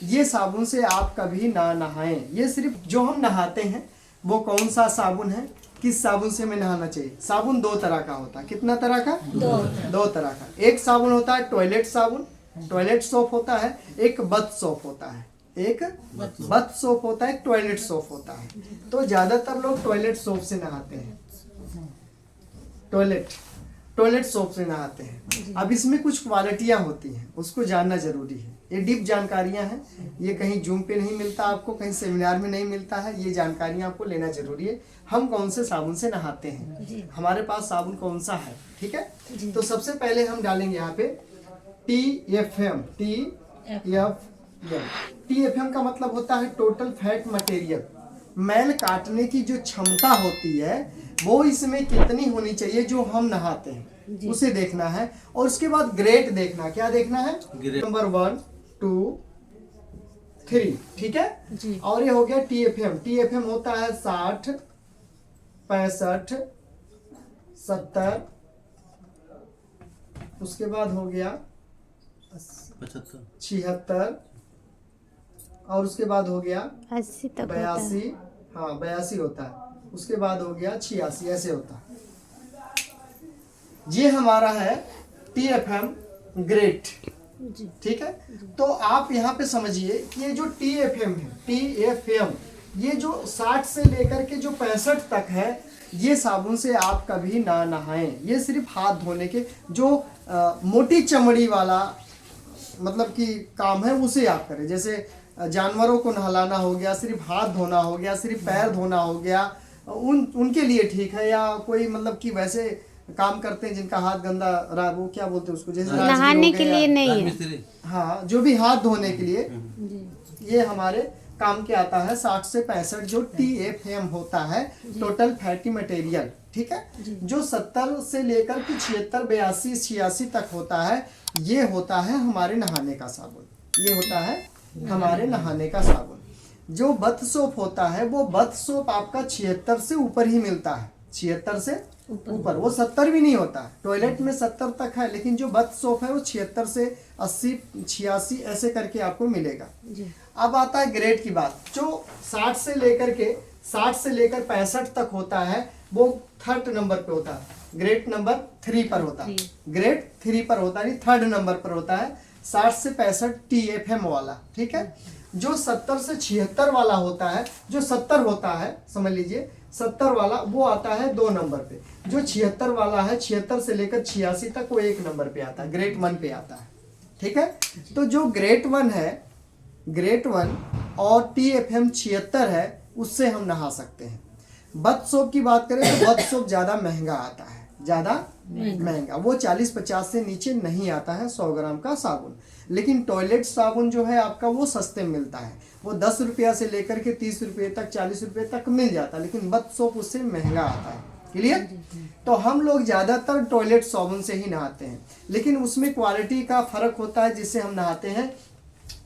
ये साबुन से आप कभी ना नहाएं। ये सिर्फ जो हम नहाते हैं वो कौन सा साबुन है, किस साबुन से हमें नहाना चाहिए। साबुन दो तरह का होता है। कितना तरह का? दो तरह का। एक साबुन होता है टॉयलेट साबुन, टॉयलेट सोप होता है। एक बथ सोप होता है, एक बथ सोप होता है, एक टॉयलेट सोप होता है। तो ज्यादातर लोग टॉयलेट सोप से नहाते हैं, टॉयलेट सोप से नहाते हैं। अब इसमें कुछ क्वालिटियां होती हैं, उसको जानना जरूरी है। ये डीप जानकारियां हैं, ये कहीं जूम पे नहीं मिलता आपको, कहीं सेमिनार में नहीं मिलता है। ये जानकारियां आपको लेना जरूरी है। हम कौन से साबुन से नहाते हैं, हमारे पास साबुन कौन सा है, ठीक है। तो सबसे पहले हम डालेंगे यहाँ पे TFM। TFM का मतलब होता है टोटल फैट मटेरियल। मैल काटने की जो क्षमता होती है वो इसमें कितनी होनी चाहिए, जो हम नहाते हैं उसे देखना है। और उसके बाद ग्रेड देखना, क्या देखना है, नंबर 1 2 3, ठीक है। और ये हो गया TFM होता है 60 65 70, उसके बाद हो गया 76, और उसके बाद हो गया 80 तक 82, हाँ 82 होता है। उसके बाद हो गया 86, ऐसे होता है। ये हमारा है TFM ग्रेट, ठीक है। तो आप यहाँ पे समझिए कि ये जो TFM है, TFM ये जो 60 से लेकर के जो 65 तक है, ये साबुन से आप कभी ना नहाएं। ये सिर्फ हाथ धोने के जो मोटी चमड़ी वाला मतलब कि काम है उसे आप करें। जैसे जानवरों को नहलाना हो गया, सिर्फ हाथ धोना हो गया, सिर्फ पैर धोना हो गया, उनके लिए ठीक है। या कोई मतलब कि वैसे काम करते हैं जिनका हाथ गंदा रहा, वो क्या बोलते हैं उसको, जैसे नहाने के लिए नहीं है, हाँ जो भी हाथ धोने के लिए ये हमारे काम के आता है। 60 से 65 जो TFM होता है टोटल फैटी मटेरियल, ठीक है। जो 70 से लेकर के 76 82 86 तक होता है, ये होता है हमारे नहाने का साबुन। ये होता है हमारे नहाने का साबुन। जो बथ सोप होता है वो बथ सोप आपका 76 से ऊपर ही मिलता है, 76 से ऊपर। वो 70 भी नहीं होता है, टॉयलेट में 70 तक है, लेकिन जो बथ सोप है वो 76 से 80 86 ऐसे करके आपको मिलेगा। अब आता है ग्रेड की बात। जो 60 से लेकर 65 तक होता है वो 3rd नंबर पे होता है, ग्रेड नंबर 3 पर होता है, ग्रेड 3 पर होता है, 3rd नंबर पर होता है 60 से 65 TFM वाला, ठीक है। जो 70 से 76 वाला होता है, जो 70 होता है समझ लीजिए 70 वाला वो आता है 2 नंबर पे। जो 76 वाला है 76 से लेकर 86 तक वो 1 नंबर पे आता है, ग्रेड 1 पे आता है, ठीक है। तो जो ग्रेड 1 है, ग्रेड 1 और TFM 76 है, उससे हम नहा सकते हैं। बथ सोप की बात करें तो बथ सोप ज्यादा महंगा आता है, ज्यादा महंगा, वो 40-50 से नीचे नहीं आता है 100 ग्राम का साबुन। लेकिन टॉयलेट साबुन जो है आपका वो सस्ते में मिलता है, वो 10 रुपया से लेकर के 30 रुपये तक 40 रुपये तक मिल जाता है, लेकिन बथ सोप उससे महंगा आता है। क्लियर? तो हम लोग ज्यादातर टॉयलेट साबुन से ही नहाते हैं, लेकिन उसमें क्वालिटी का फर्क होता है जिससे हम नहाते हैं।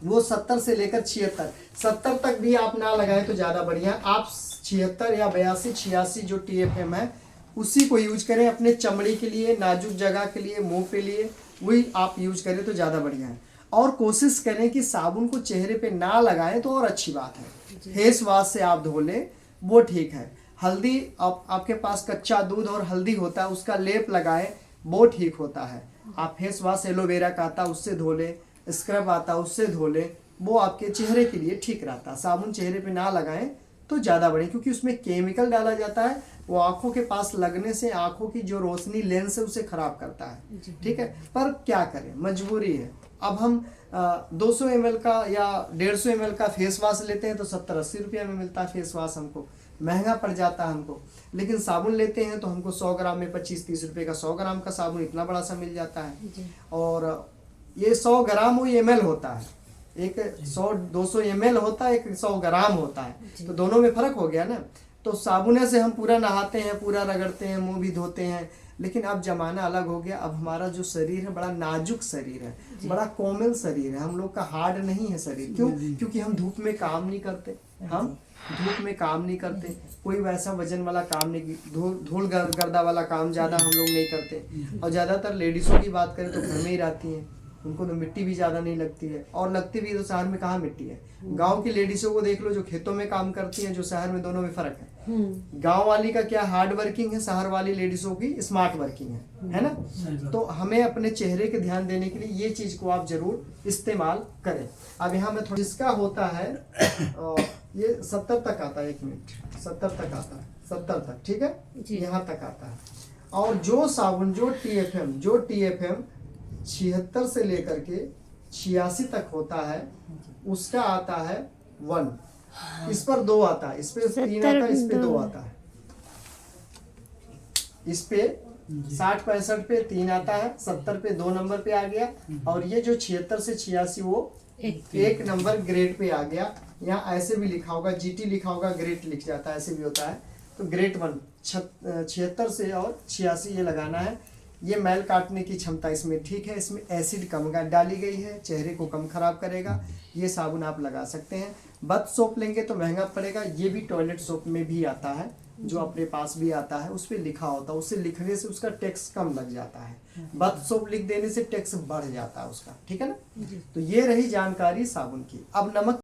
वो 70 से लेकर 76, 70 तक भी आप ना लगाएं तो ज्यादा बढ़िया। आप 76 या 82 86 जो TFM है उसी को यूज करें अपने चमड़ी के लिए, नाजुक जगह के लिए, मुंह पे लिए, वही आप यूज करें तो ज़्यादा बढ़िया है। और कोशिश करें कि साबुन को चेहरे पे ना लगाएं तो और अच्छी बात है। फेस वॉश से आप धो लें वो ठीक है। हल्दी आपके पास कच्चा दूध और हल्दी होता है, उसका लेप लगाएं वो ठीक होता है। आप फेस वॉश एलोवेरा का आता है उससे धो लें, स्क्रब आता है उससे धो लें, वो आपके चेहरे के लिए ठीक रहता है। साबुन चेहरे पे ना लगाएं तो ज़्यादा बढ़िया, क्योंकि उसमें केमिकल डाला जाता है, वो आंखों के पास लगने से आंखों की जो रोशनी लेंस है उसे खराब करता है, ठीक है। पर क्या करें, मजबूरी है। अब हम 200 ml का या 150 ml का फेस वॉश लेते हैं तो 70-80 रुपया में मिलता है फेस वॉश, हमको महंगा पड़ जाता है हमको। लेकिन साबुन लेते हैं तो हमको 100 ग्राम में 25-30 रुपये का 100 ग्राम का साबुन इतना बड़ा सा मिल जाता है। और ये 100 ग्राम वो ml होता है, एक 100-200 ml होता है, एक 100 ग्राम होता है, तो दोनों में फर्क हो गया ना। तो साबुने से हम पूरा नहाते हैं, पूरा रगड़ते हैं, मुंह भी धोते हैं। लेकिन अब जमाना अलग हो गया, अब हमारा जो शरीर है बड़ा नाजुक शरीर है, बड़ा कोमल शरीर है, हम लोग का हार्ड नहीं है शरीर। क्यों? क्योंकि हम धूप में काम नहीं करते, हम धूप में काम नहीं करते, कोई वैसा वजन वाला काम नहीं, धूल गर्दा वाला काम ज़्यादा हम लोग नहीं करते। और ज़्यादातर लेडीज़ों की बात करें तो घर में ही रहती हैं, उनको तो मिट्टी भी ज़्यादा नहीं लगती है, और लगती भी तो शहर में कहाँ मिट्टी है। गांव की लेडीज़ों को देख लो जो खेतों में काम करती हैं, जो शहर में, दोनों में फ़र्क है। गांव वाली का क्या हार्ड वर्किंग है, शहर वाली लेडीज़ों की स्मार्ट वर्किंग है ना। तो हमें अपने चेहरे के ध्यान देने के लिए ये चीज़ को आप जरूर इस्तेमाल करें। अब यहाँ में थोड़ा जिसका होता है ये 70 तक आता है, 1 मिनट, 70 तक आता है, 70 तक, ठीक है, यहाँ तक आता है। और जो साबुन जो TFM 76 से लेकर के 86 तक होता है, उसका आता है 1। इस पर 2 आता है, इस पे 3 आता है, इस पे 2 आता है। इस पे 60-65 पे 3 आता है, 70 पे 2 नंबर पे आ गया, और ये जो 76 से 86 वो 1 नंबर ग्रेड पे आ गया। यहाँ ऐसे भी लिखा होगा, GT लिखा होगा, ग्रेड लिख जाता है, ऐसे भी होता है। तो ग्रेड 1 76 से और 86 ये लगाना है। ये मैल काटने की क्षमता इसमें ठीक है, इसमें एसिड कम डाली गई है, चेहरे को कम खराब करेगा। ये साबुन आप लगा सकते हैं। बथ सोप लेंगे तो महंगा पड़ेगा, ये भी टॉयलेट सोप में भी आता है, जो अपने पास भी आता है, उस पर लिखा होता है, उससे लिखने से उसका टैक्स कम लग जाता है। बथ सोप लिख देने से टैक्स बढ़ जाता है उसका, ठीक है ना। तो ये रही जानकारी साबुन की। अब नमक